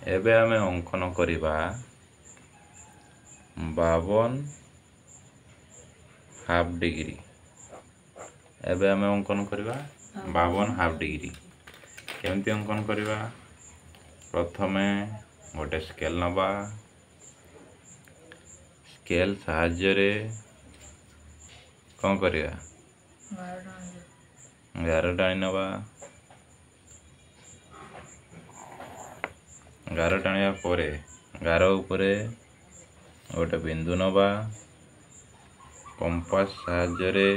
एबे आमे अंकन करिबा 52 हाफ डिग्री। एबे आमे अंकन करिबा 52 हाफ डिग्री। केमती अंकन करिबा? प्रथमे गोटे स्केल नबा। स्केल साहाय्य रे कौन करिया? गार टाणी नबा। गार टाणिया परे गार उपरे गोटे बिंदु नबा। कंपास साहाय्य रे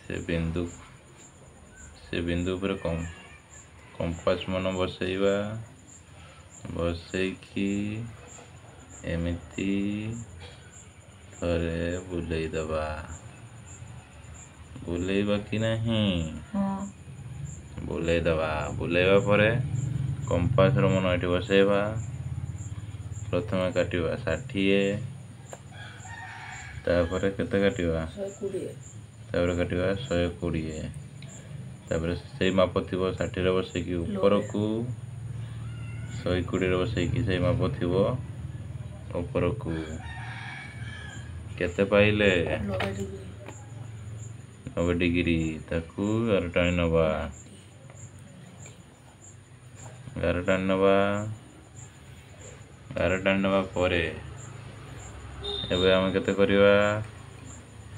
से बिंदु उपरे कंपास मन बसैबा। बसैकी एमिति थरे बुलेई दबा। बुलेइबा कि नहीं? बुलेई दबा। बुलेइबा परे कंपास रो मन एठी बसैबा। प्रथमे काटिबा 60। तापरे केते काटिबा? 120। तापरे काटिबा 120। तापरे सेई माप थिबो 60 रे बसैकी ऊपर को 120 रे बसैकी सेई माप थिबो ऊपर को केते पाइले 90 डिग्री। ताकू गार टाणी नबा। गार टाणी नबा। गार टाणी नबा परे एबे आमे केते करिबा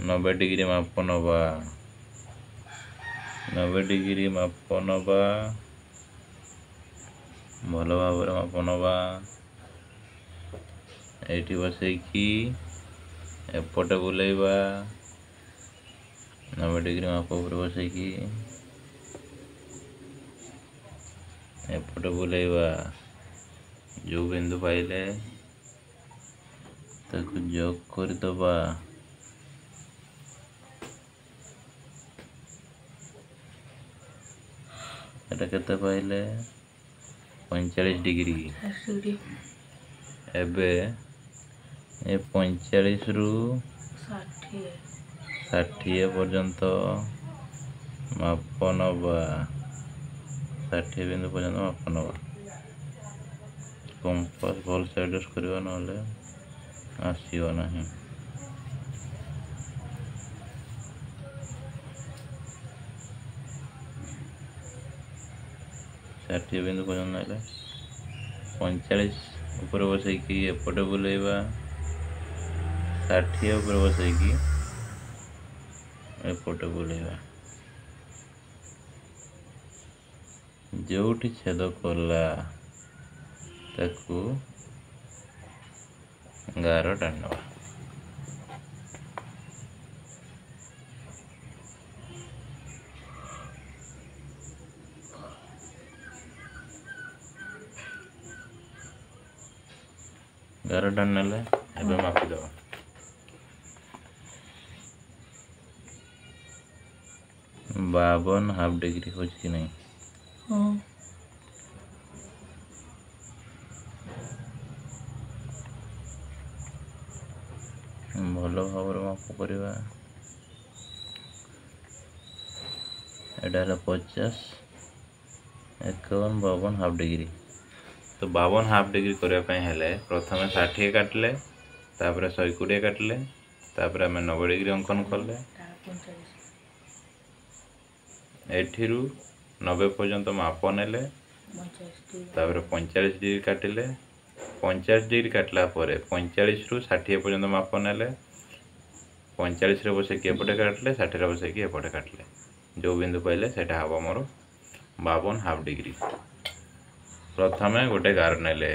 90 डिग्री माप नबा। 90 डिग्री माप नबा। भल भाବରେ माप नबा। एठी बसैकी एपटे बुलेइबा। 90 डिग्री माप ऊपर बसैकी एपटे बुलेइबा। जो बिंदु पाइले ताकू जोग कर दबा। एटा केते पाइले 45 डिग्री। एबे ए 45 रु 60 पर्यंत माप नबा। 60 बिंदु पर्यंत माप नबा। कंपास भल से एडजस्ट करबा नले आसीबा नहीं। 60 बिंदु पर्यंत नाइले 45 ऊपर बसैकी एपटे बुलेइबा। 60 ऊपर बसैकी एपटे बुलेइबा। जोठी छेद करला ताकू गार टाणी नबा। गार टाणी नेले एबे मापी दबा। 52 हाफ डिग्री हो कि नहीं? भल भाव माप करवा। एटा 50 51 52 हाफ डिग्री। तो 52 हाफ डिग्री करने हेले प्रथम 60 काटले तापर 120 काटले तापर आम 90 डिग्री अंकन कले। एठिरु 90 पर्यंत माप नेले तापर 45 डिग्री काटिले। 50 डिग्री काटला परे 45 रु 60 पर्यंत माप नेले। 45 रे बसैकी एपटे काटले 60 रे बसैकी एपटे काटले। जो बिंदु पाइले सेटा हबो मोर 52 हाफ डिग्री। प्रथमे गोटे गार नेले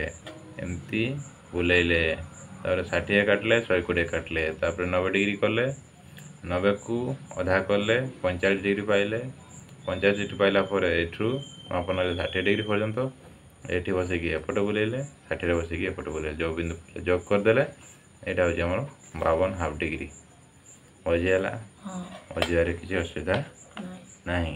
एमती बुलेइले तापर 60 काटले 120 काटले तापर 90 डिग्री कले। 90 को अधा कले 45 डिग्री पाइले। 50 डिग्री पाइला परे एठू माप नेले 60 डिग्री पर्यंत। एठी बसैकी एपटे बुलेइले 60 रे बसैकी एपटे बुलेइले। जो बिंदु जोग कर देले एटा हो हमर 52 हाफ डिग्री। बजियाला बजियारे किसी असुविधा नहीं।